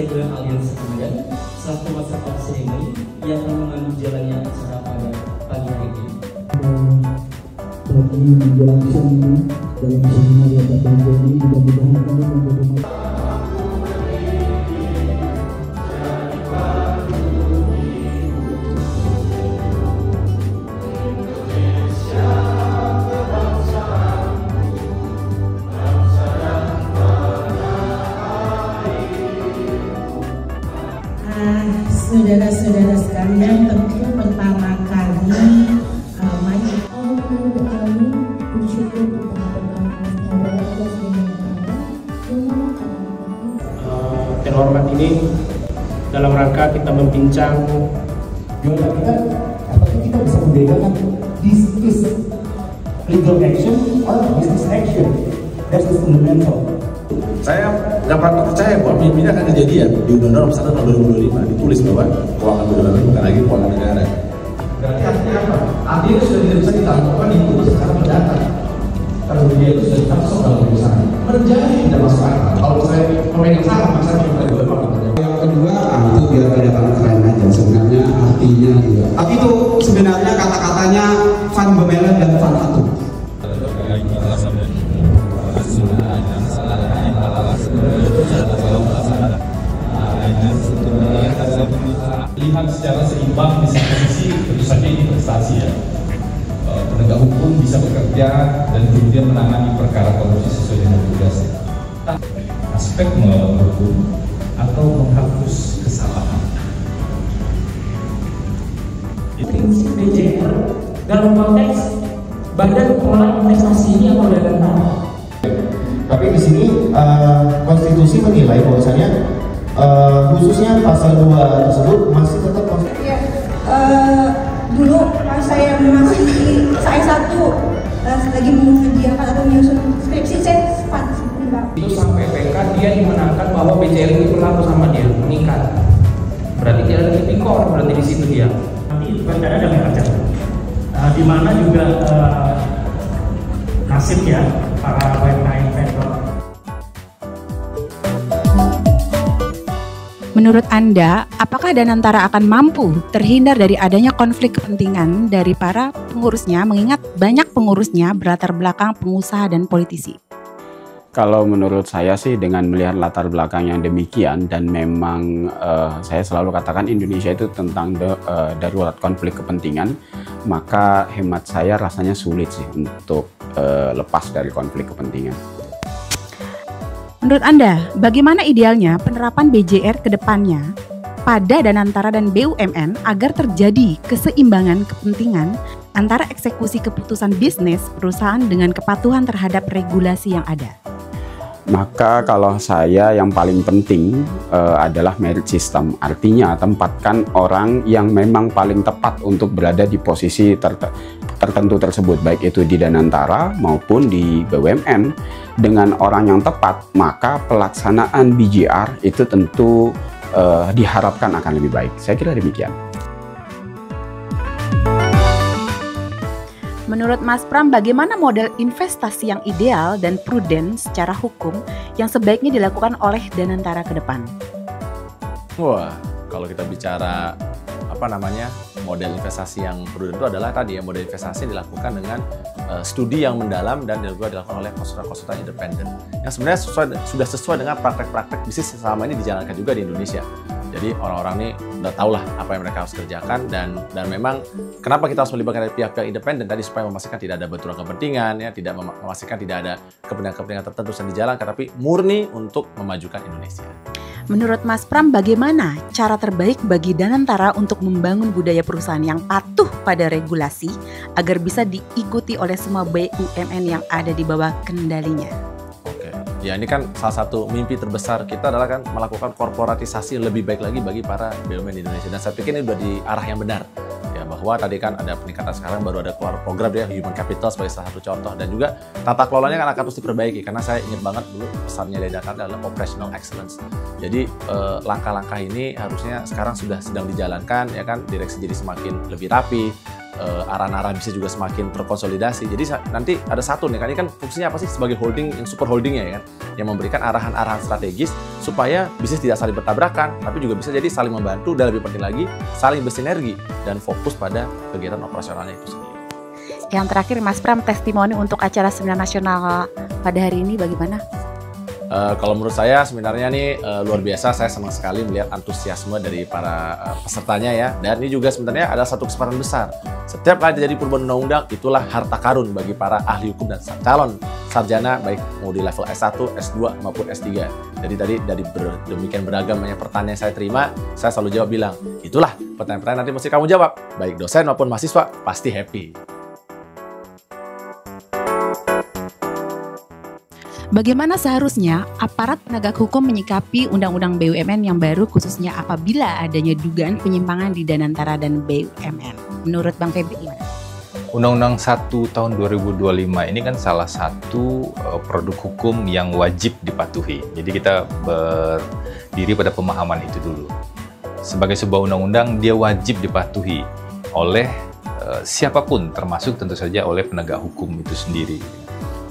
saya ke Aliansi Kemudian selaku masyarakat seremoni yang akan mengambil jalannya acara pada pagi hari ini. Saat ini menjelang siang ini dalam seminar yang tertentu ini mudah-mudahan kami menjadi saudara-saudara sekalian, tentu pertama kali terhormat ini dalam rangka kita membincang apakah kita bisa membedakan this is legal action or business action. That's the fundamental. Saya nggak pernah percaya bahwa ini akan kejadian di Undang-Undang Nomor 1 Tahun 2025 ditulis bahwa keuangan BUMN bukan lagi keuangan negara. Berarti artinya apa? Artinya sudah tidak bisa ditangkapkan itu secara perdata. Kalau dia itu sudah ditangkap dalam perusahaan, menjadi tidak masuk akal. Kalau saya pemegang saham, masa kita juga yang kedua, itu biar kelihatan keren aja. Sebenarnya artinya juga. Tapi itu sebenarnya kata-katanya Van Bemelen dan Van Atu. Lihat secara seimbang di satu sisi tentu saja investasi ya, penegak hukum bisa bekerja dan kemudian menangani perkara korupsi sesuai dengan tugasnya. Aspek menghukum atau menghapus kesalahan. Prinsip BJR dalam konteks Badan Pengelola Investasi ini atau Badan Tanah. Tapi di sini konstitusi menilai bahwasanya khususnya pasal 2 tersebut masih tetap konstitusi. Ya, dulu pas saya masih S1 lagi mengerjakan atau menyusun skripsi saya sempat itu sampai PK dia dimenangkan bahwa BCR ini berlaku sama dia, mengikat. Berarti dia ada tipikor, berarti di situ dia. Nanti berbeda dengan kerja, di mana juga nasib ya para UMKM investor. Menurut Anda, apakah Danantara akan mampu terhindar dari adanya konflik kepentingan dari para pengurusnya, mengingat banyak pengurusnya berlatar belakang pengusaha dan politisi? Kalau menurut saya sih dengan melihat latar belakang yang demikian dan memang saya selalu katakan Indonesia itu tentang darurat konflik kepentingan, maka hemat saya rasanya sulit sih untuk lepas dari konflik kepentingan. Menurut Anda, bagaimana idealnya penerapan BJR ke depannya pada Danantara dan BUMN agar terjadi keseimbangan kepentingan antara eksekusi keputusan bisnis perusahaan dengan kepatuhan terhadap regulasi yang ada? Maka kalau saya yang paling penting adalah merit system, artinya tempatkan orang yang memang paling tepat untuk berada di posisi tertentu tersebut, baik itu di Danantara maupun di BUMN. Dengan orang yang tepat, maka pelaksanaan BJR itu tentu diharapkan akan lebih baik. Saya kira demikian. Menurut Mas Pram, bagaimana model investasi yang ideal dan prudent secara hukum yang sebaiknya dilakukan oleh Danantara ke depan? Wah, kalau kita bicara model investasi yang prudent itu adalah tadi ya, model investasi dilakukan dengan studi yang mendalam dan juga dilakukan oleh konsultan-konsultan independen yang sebenarnya sudah sesuai dengan praktek-praktek bisnis selama ini dijalankan juga di Indonesia. Jadi orang-orang ini udah tahu lah apa yang mereka harus kerjakan dan memang kenapa kita harus melibatkan dari pihak-pihak independen tadi supaya memastikan tidak ada benturan kepentingan ya, tidak memastikan tidak ada kepentingan-kepentingan tertentu yang dijalankan, tapi murni untuk memajukan Indonesia. Menurut Mas Pram, bagaimana cara terbaik bagi Danantara untuk membangun budaya perusahaan yang patuh pada regulasi agar bisa diikuti oleh semua BUMN yang ada di bawah kendalinya? Ya, ini kan salah satu mimpi terbesar kita adalah kan melakukan korporatisasi lebih baik lagi bagi para BUMN di Indonesia. Dan saya pikir ini sudah di arah yang benar. Ya, bahwa tadi kan ada peningkatan, sekarang baru ada keluar program ya Human Capital sebagai salah satu contoh. Dan juga tata kelolanya kan akan terus diperbaiki. Karena saya ingat banget dulu pesannya dari Jakarta adalah Operational Excellence. Jadi langkah-langkah ini harusnya sekarang sudah sedang dijalankan ya kan, direksi jadi semakin lebih rapi. arah-arah bisnis juga semakin terkonsolidasi. Jadi nanti ada satu nih, ini kan fungsinya apa sih sebagai holding, yang super holdingnya ya kan, yang memberikan arahan-arahan strategis supaya bisnis tidak saling bertabrakan, tapi juga bisa jadi saling membantu dan lebih penting lagi saling bersinergi dan fokus pada kegiatan operasionalnya itu sendiri. Yang terakhir Mas Pram, testimoni untuk acara seminar nasional pada hari ini bagaimana? Kalau menurut saya sebenarnya nih luar biasa, saya senang sekali melihat antusiasme dari para pesertanya ya. Dan ini juga sebenarnya adalah satu kesempatan besar. Setiap kali terjadi perubahan undang-undang, itulah harta karun bagi para ahli hukum dan calon sarjana, baik mau di level S1, S2 maupun S3. Jadi tadi dari demikian beragam banyak pertanyaan yang saya terima, saya selalu jawab bilang, itulah pertanyaan-pertanyaan nanti mesti kamu jawab. Baik dosen maupun mahasiswa, pasti happy. Bagaimana seharusnya aparat penegak hukum menyikapi Undang-Undang BUMN yang baru, khususnya apabila adanya dugaan penyimpangan di Danantara dan BUMN? Menurut Bang Febri gimana? Undang-Undang 1 tahun 2025 ini kan salah satu produk hukum yang wajib dipatuhi. Jadi kita berdiri pada pemahaman itu dulu. Sebagai sebuah undang-undang, dia wajib dipatuhi oleh siapapun, termasuk tentu saja oleh penegak hukum itu sendiri.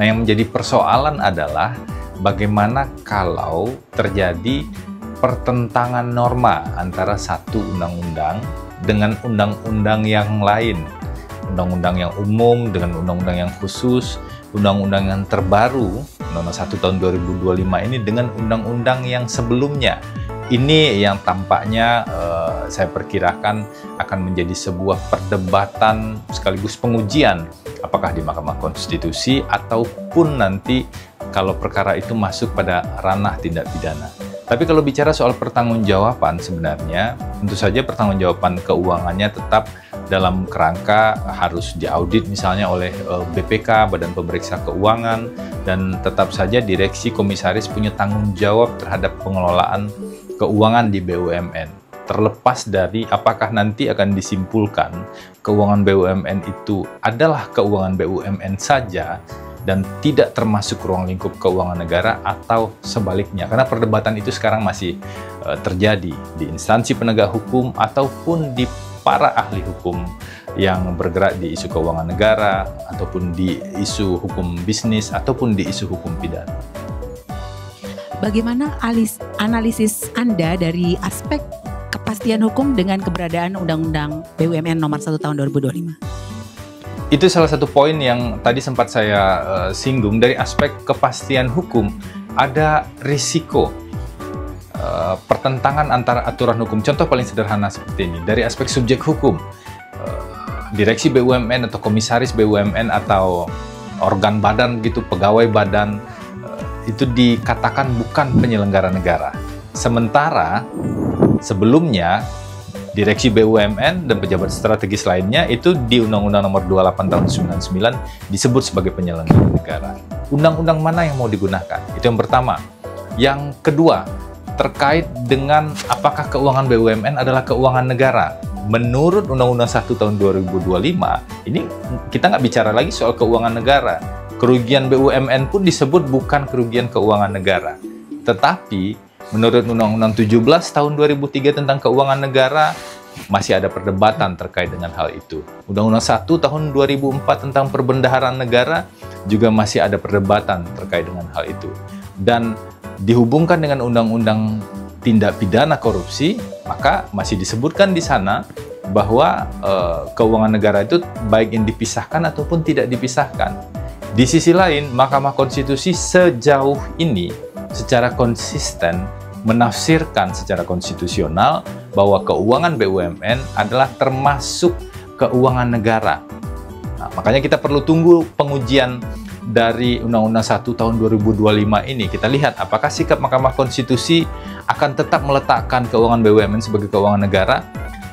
Nah, yang menjadi persoalan adalah bagaimana kalau terjadi pertentangan norma antara satu undang-undang dengan undang-undang yang lain. Undang-undang yang umum dengan undang-undang yang khusus, undang-undang yang terbaru, Undang-Undang 1 tahun 2025 ini dengan undang-undang yang sebelumnya. Ini yang tampaknya saya perkirakan akan menjadi sebuah perdebatan sekaligus pengujian apakah di Mahkamah Konstitusi ataupun nanti kalau perkara itu masuk pada ranah tindak pidana. Tapi kalau bicara soal pertanggungjawaban sebenarnya tentu saja pertanggungjawaban keuangannya tetap dalam kerangka harus diaudit misalnya oleh BPK, Badan Pemeriksa Keuangan, dan tetap saja direksi komisaris punya tanggung jawab terhadap pengelolaan keuangan di BUMN. Terlepas dari apakah nanti akan disimpulkan keuangan BUMN itu adalah keuangan BUMN saja dan tidak termasuk ruang lingkup keuangan negara atau sebaliknya. Karena perdebatan itu sekarang masih terjadi di instansi penegak hukum ataupun di para ahli hukum yang bergerak di isu keuangan negara ataupun di isu hukum bisnis ataupun di isu hukum pidana. Bagaimana analisis Anda dari aspek kepastian hukum dengan keberadaan Undang-Undang BUMN nomor 1 tahun 2025? Itu salah satu poin yang tadi sempat saya singgung. Dari aspek kepastian hukum ada risiko pertentangan antara aturan hukum. Contoh paling sederhana seperti ini, dari aspek subjek hukum, direksi BUMN atau komisaris BUMN atau organ badan gitu, pegawai badan, itu dikatakan bukan penyelenggara negara. Sementara sebelumnya direksi BUMN dan pejabat strategis lainnya itu di Undang-Undang Nomor 28 tahun 99 disebut sebagai penyelenggara negara. Undang-undang mana yang mau digunakan? Itu yang pertama. Yang kedua, terkait dengan apakah keuangan BUMN adalah keuangan negara. Menurut Undang-Undang 1 tahun 2025, ini kita nggak bicara lagi soal keuangan negara. Kerugian BUMN pun disebut bukan kerugian keuangan negara. Tetapi menurut Undang-Undang 17 tahun 2003 tentang keuangan negara, masih ada perdebatan terkait dengan hal itu. Undang-Undang 1 tahun 2004 tentang perbendaharaan negara juga masih ada perdebatan terkait dengan hal itu. Dan dihubungkan dengan Undang-Undang tindak pidana korupsi, maka masih disebutkan di sana bahwa keuangan negara itu baik yang dipisahkan ataupun tidak dipisahkan. Di sisi lain, Mahkamah Konstitusi sejauh ini secara konsisten menafsirkan secara konstitusional bahwa keuangan BUMN adalah termasuk keuangan negara. Nah, makanya kita perlu tunggu pengujian dari Undang-Undang 1 tahun 2025 ini. Kita lihat apakah sikap Mahkamah Konstitusi akan tetap meletakkan keuangan BUMN sebagai keuangan negara,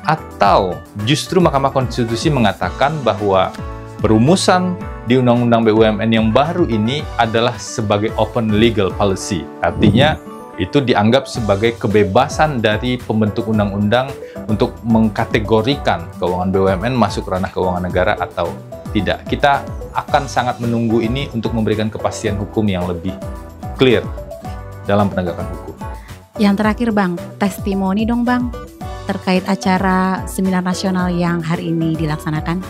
atau justru Mahkamah Konstitusi mengatakan bahwa perumusan di Undang-Undang BUMN yang baru ini adalah sebagai open legal policy. Artinya itu dianggap sebagai kebebasan dari pembentuk undang-undang untuk mengkategorikan keuangan BUMN masuk ranah keuangan negara atau tidak. Kita akan sangat menunggu ini untuk memberikan kepastian hukum yang lebih clear dalam penegakan hukum. Yang terakhir Bang, testimoni dong Bang terkait acara seminar nasional yang hari ini dilaksanakan.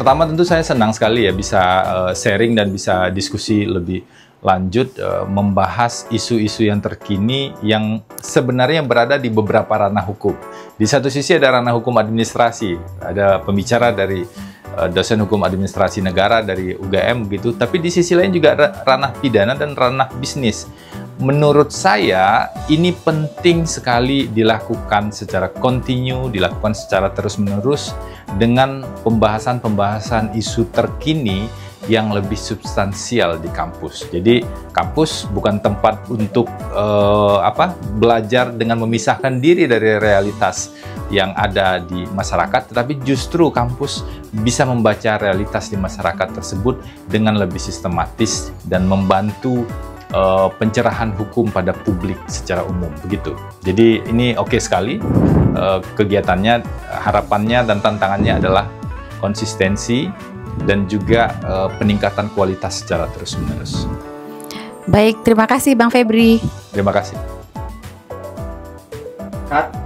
pertama tentu saya senang sekali ya bisa sharing dan bisa diskusi lebih lanjut membahas isu-isu yang terkini yang sebenarnya berada di beberapa ranah hukum. Di satu sisi ada ranah hukum administrasi, ada pembicara dari dosen hukum administrasi negara dari UGM gitu, tapi di sisi lain juga ada ranah pidana dan ranah bisnis. Menurut saya ini penting sekali dilakukan secara kontinu, dilakukan secara terus-menerus dengan pembahasan-pembahasan isu terkini yang lebih substansial di kampus. Jadi kampus bukan tempat untuk belajar dengan memisahkan diri dari realitas yang ada di masyarakat, tetapi justru kampus bisa membaca realitas di masyarakat tersebut dengan lebih sistematis dan membantu pencerahan hukum pada publik secara umum, begitu. Jadi ini oke sekali kegiatannya, harapannya dan tantangannya adalah konsistensi dan juga peningkatan kualitas secara terus-menerus. Baik, terima kasih Bang Febri. Terima kasih. Cut.